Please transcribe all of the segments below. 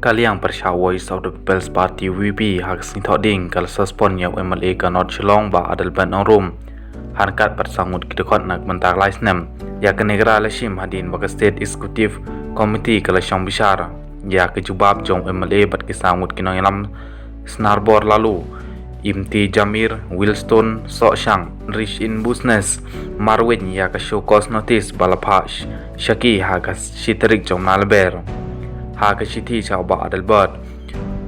Kaliang Persha Voice of the People's Party VP hak sing thoding kal suspon yang MLA ka North Shillong ba adal ban room harkat persangut kidekot nak mentar laisnem ya ke negara lashim hadin baka state executive committee kala syang bishar ya ke jubab jong MLA bat kisangut kinong ilam snarbor lalu Imti Jamir Wilstone Sok Shang Rich in Business Marwin ya ke show cause notice balapash Shaki hak shiterik jong nalber hak Siti Chao Ba Adelbert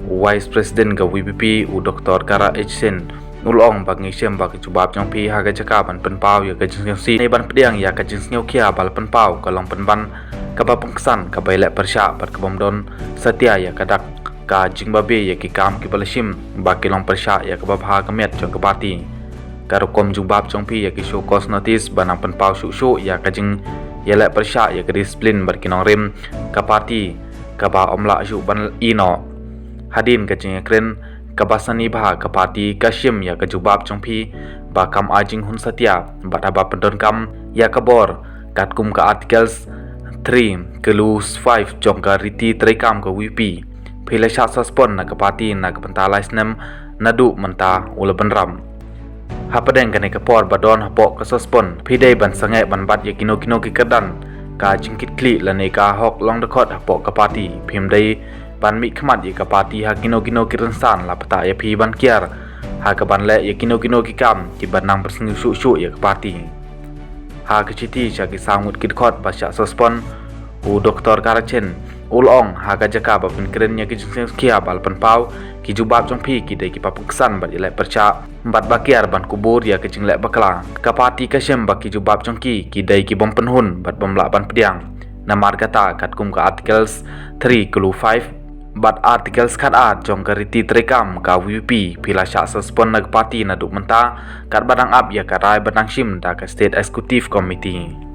Vice President ga WPP u Dr. Kara Hsen ulong bang ngisem ba kejubab jong pi hak jaka ban penpau ya ka jing si nei ban pediang ya ka jing snyo kia bal penpau ka long penban ka ba pengsan ka bailek persya bat ka bomdon setia ya kadak ka jing babe ya ki kam ki balashim ba ki long persya ya ka ba ha ka met jong ka parti ka rokom jubab jong pi ya ki show cause notice banang penpau shu ya ka jing ya lek persya ya ka disiplin bar ki nong rem ka parti kaba omla ju ban ino hadin ka jing kren kabasani bah ka parti kashim ya ka jubab chongpi ba kam ajing hun satya bata ba pendon kam ya kabor kat kum ka articles 3 kelus 5 jong ka riti trekam ka WP phila sha suspon na ka parti na ka pentala snem nadu menta ula benram hapadeng ka ne ka por badon hapok ka suspon phidei ban sangai ban bat ya kino ki kedan ka jingkit kli lane ka hok long de khot hapok ka parti phim dei ban mi khmat ye ka parti ha kino kiran san la pata ya phi ban kiar ha ka ban le ye kino ki kam ki ban nang persing shu ye ka parti ha ka chiti cha ki sangut kit khot ba sha suspon u Dr. Karachen ulong ha ka jaka ba pin kren ye ki jing kia bal pan pau ki jubab jong phi ki dei ki papuksan ba ile percha bat bakiar ban kubur ya ke jinglek bakla ka parti ka shem baki jubab jong ki dai ki bom penhun bat bomla ban pediang namar kata kat kum ka articles 3 kelu 5 bat articles kat at jong ka riti trekam ka WP pila sya suspon nag parti na duk menta kat badang up ya ka rai badang shim da ka state executive committee